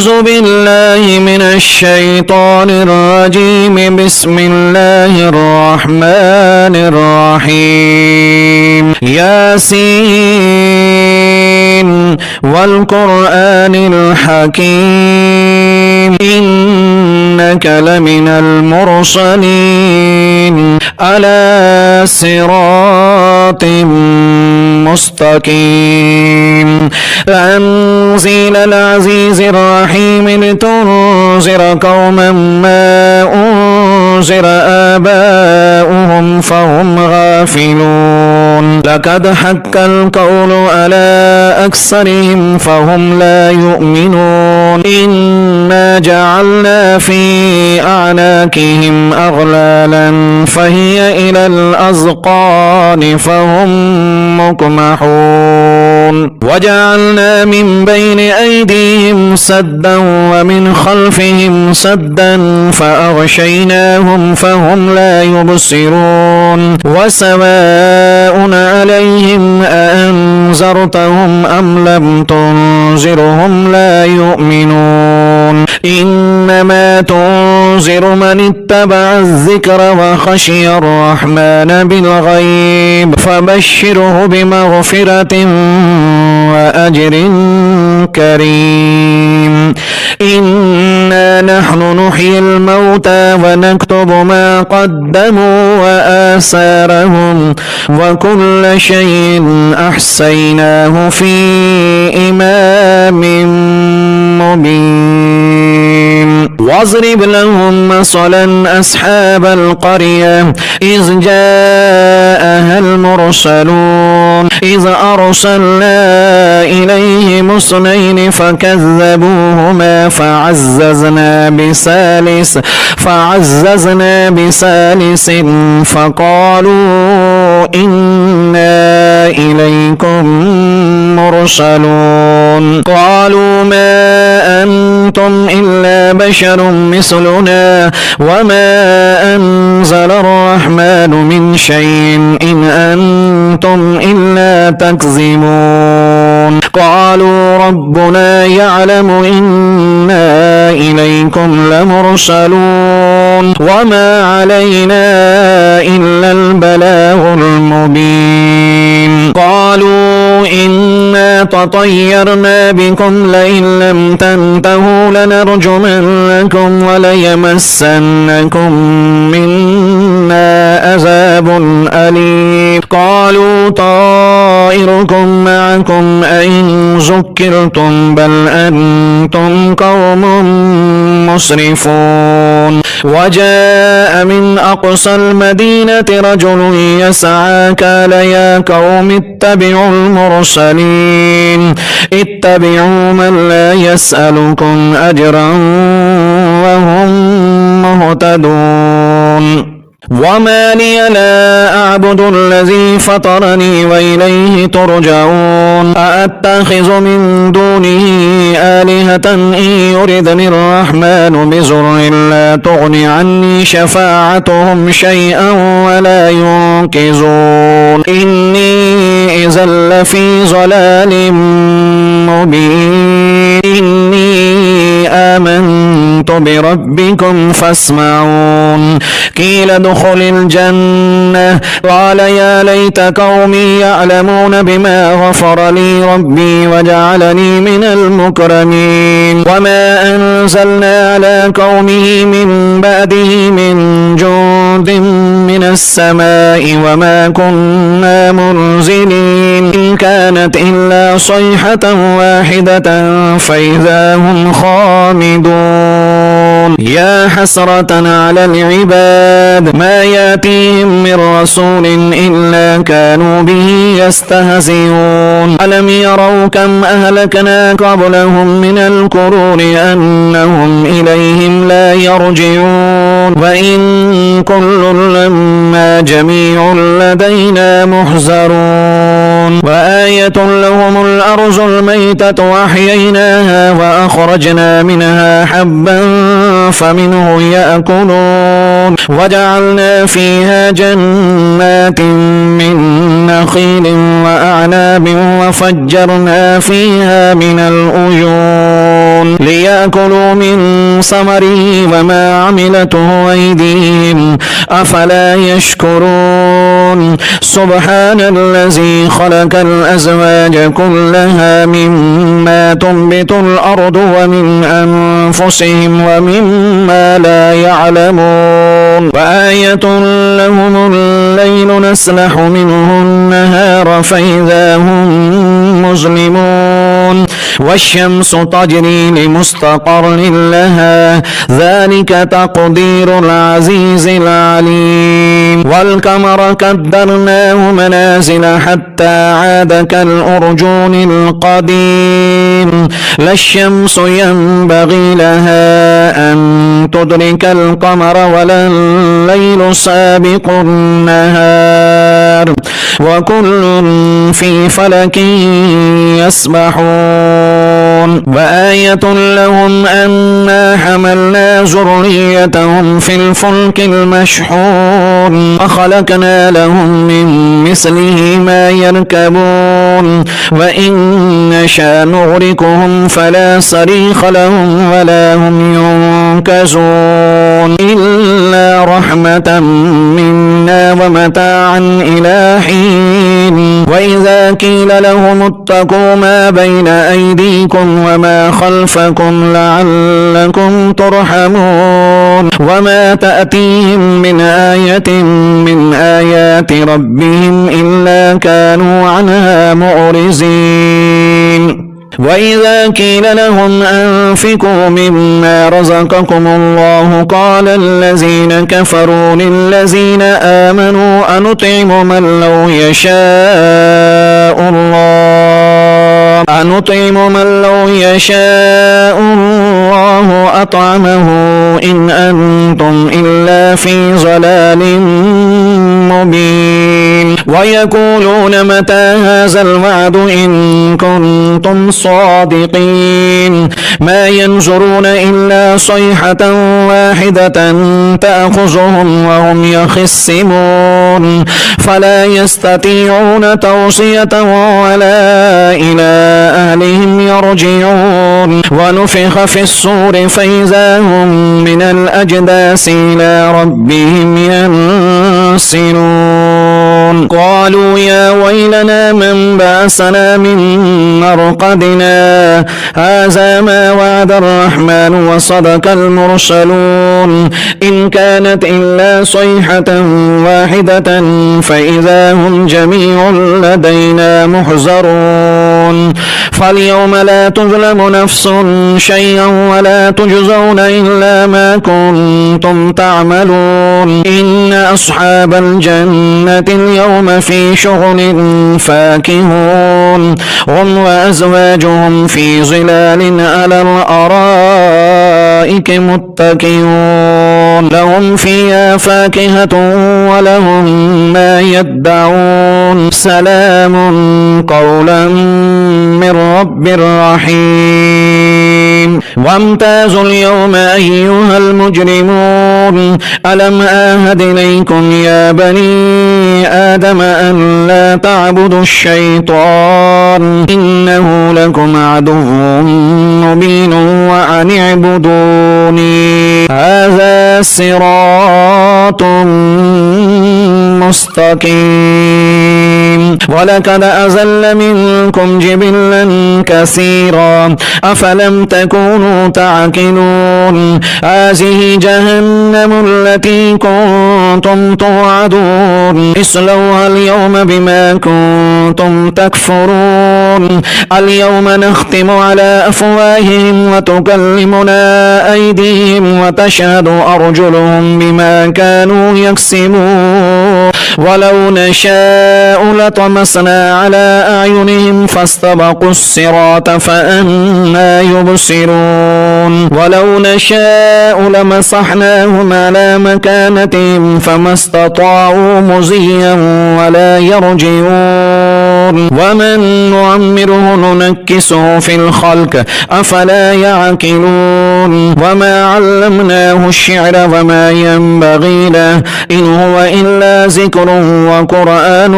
أعوذ بالله من الشيطان الرجيم. بسم الله الرحمن الرحيم. ياسين والقرآن الحكيم إنك لمن المرسلين على صراط مستقيم. تنزيل العزيز الرحيم لتنذر قوما ما أنذر آباؤهم فهم غافلون. لقد حق القول على أكثرهم فهم لا يؤمنون. إنا جعلنا في أعناقهم أغلالا فهي إلى الأذقان فهم مقمحون. وجعلنا من بين أيديهم سدا ومن خلفهم سدا فأغشيناهم فهم لا يبصرون. وسواء عليهم أأنذرتهم أم لم تنذرهم لا يؤمنون. إنما تنذر من اتبع الذكر وخشي الرحمن بالغيب فبشره بمغفرة وأجر كريم. إنا نحن نحيي الموتى ونكتب ما قدموا وآثارهم وكل شيء أحصيناه في إمام مبين. واضرب لهم مثلا أصحاب القرية إذ جاءها المرسلون إذ أرسلنا إليهم اثنين فكذبوهما فعززنا بثالث فقالوا إنا إليكم مرسلون. قالوا ما أنتم إلا بشر مثلنا وما أنزل الرحمن من شيء إن أنتم إلا تكذبون. قالوا ربنا يعلم إنا إليكم لمرسلون وما علينا إلا البلاغ المبين. قالوا إنا تطيرنا بكم لئن لم تنتهوا لنرجمنكم وليمسنكم منا عذاب أليم. قالوا طائركم معكم أئن ذكرتم بل أنتم قوم مسرفون. وجاء من أقصى المدينة رجل يسعى قال يا قوم اتبعوا المرسلين اتبعوا من لا يسألكم أجرا وهم مهتدون. وما لي لا أعبد الذي فطرني وإليه ترجعون. أأتخذ من دونه آلهة إن يردني الرحمن بضر لا تغن عني شفاعتهم شيئا ولا ينقذون. إني إذا لفي ضلال مبين. إني آمنت بربكم فاسمعون. قيل ادخل الجنة قال يا ليت قومي يعلمون بما غفر لي ربي وجعلني من المكرمين. وما أنزلنا على قومه من بعده من جند من السماء وما كنا منزلين. إن كانت إلا صيحة واحدة فإذا هم خامدون. يا حسرة على العباد ما يأتيهم من رسول إلا كانوا به يستهزئون. ألم يروا كم أهلكنا قبلهم من القرون أنهم إليهم لا يرجعون. وإن كل لما جميع لدينا محذرون. وآية لهم الأرض الميتة وأحييناها وأخرجنا منها حبا فمنه يأكلون. وجعلنا فيها جنات من نخيل وأعناب وفجرنا فيها من العيون لتأكلوا من ثمره وما عملته أيديهم أفلا يشكرون سبحان الذي خلق الأزواج كلها مما تنبت الأرض ومن أنفسهم ومما لا يعلمون وآية لهم الليل نسلح منه النهار فإذا هم مظلمون والشمس تجري لمستقر لها ذلك تقدير العزيز العليم والقمر قدرناه منازل حتى عاد كالأرجون القديم لا الشمس ينبغي لها أن تدرك القمر ولا الليل سابق النهار وكل في فلك يسبحون وآية لهم أنا حملنا ذريتهم في الفلك المشحون وخلقنا لهم من مثله ما يركبون وإن نشاء نغرقهم فلا صريخ لهم ولا هم ينقذون إلا رحمة منا ومتاعا إلى حين وإذا قيل لهم اتقوا ما بين أيديكم وما خلفكم لعلكم ترحمون وما تأتيهم من آية من آيات ربهم إلا كانوا عنها معرضين وإذا قيل لهم أنفقوا مما رزقكم الله قال الذين كفروا للذين آمنوا أنطعم من لو يشاء الله أطعمه إن أنتم إلا في ضلال مبين ويقولون متى هذا الوعد إن كنتم صادقين ما ينظرون إلا صيحة واحدة تأخذهم وهم يخصمون فلا يستطيعون توصية ولا إلى أهلهم يرجعون ونفخ في الصور فإذا هم من الأجداث إلى ربهم ينسلون قالوا يا ويلنا من بعثنا من مرقدنا هذا ما وعد الرحمن وصدق المرسلون إن كانت إلا صيحة واحدة فإذا هم جميع لدينا محضرون فاليوم لا تظلم نفس شيئا ولا تجزون إلا ما كنتم تعملون إن أصحاب الجنة اليوم في شغل فاكهون هم وأزواجهم في ظلال على الأرائك متكئون لهم فيها فاكهة ولهم ما يدعون سلام قولا من رب رحيم وامتازوا اليوم أيها المجرمون ألم آهد إليكم يا بني آدم أن لا تعبدوا الشيطان إنه لكم عدو مبين وأن اعبدوني هذا صراط مستقيم ولقد أزل منكم جبلا كثيرا أفلم تكونوا تعقلون هذه جهنم التي كنتم توعدون اصلوها اليوم بما كنتم تكفرون اليوم نختم على أفواههم وتكلمنا أيديهم وتشهد أرجلهم بما كانوا يكسبون ولو نشاء لطمسنا على أعينهم فاستبقوا الصراط فأنى يبصرون ولو نشاء لمسحناهم على مكانتهم فما استطاعوا مزيا ولا يرجعون ومن نعمره ننكسه في الخلق أفلا يعقلون وما علمناه الشعر وما ينبغي له إن هو إلا ذكر وقرآن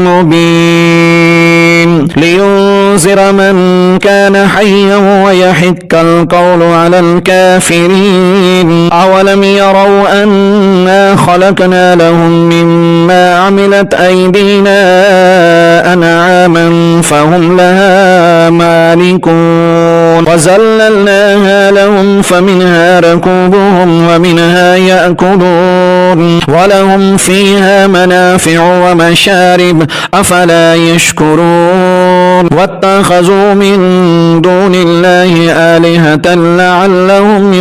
مبين لينذر من كان حيا ويحق القول على الكافرين. أولم يروا أنا خلقنا لهم مما عملت أيدينا أنعاما فهم لها مالكون وزللناها لهم فمنها ركوبهم ومنها يأكلون ولهم فيها منافع ومشارب أفلا يشكرون واتخذوا من دون الله آلهة لعلهم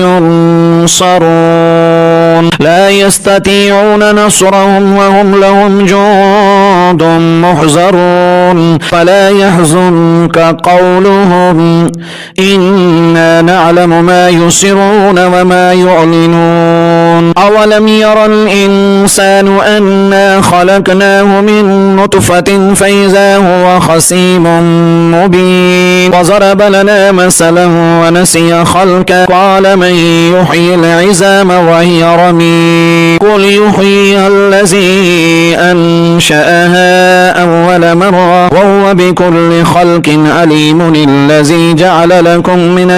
ينصرون لا يستطيعون نصرهم وهم لهم جند محضرون فلا يحزنك قولهم إنا نعلم ما يسرون وما يعلنون. أولم ير الإنسان أنا خلقناه من نطفة فإذا هو خصيم مبين وضرب لنا مثلا ونسي خلقه قال من يحيي العظام وهي رميم قل يحييها الذي أنشأها أول مرة وهو بكل خلق عليم الذي جعل لكم من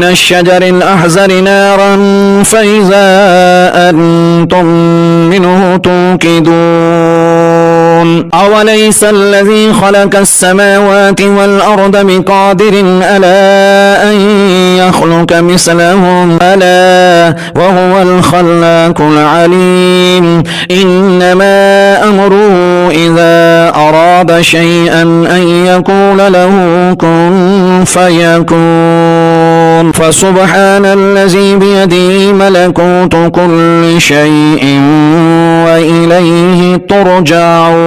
الشجر الأحزر نارا فإذا أنتم منه توقدون. أوليس الذي خلق السماوات والأرض بقادر ألا أن يخلق مثلهم ألا وهو الخلاق العليم. إنما أمره إذا أراد شيئا أن يقول له كن فيكون. فسبحان الذي بيده ملكوت كل شيء وإليه ترجعون.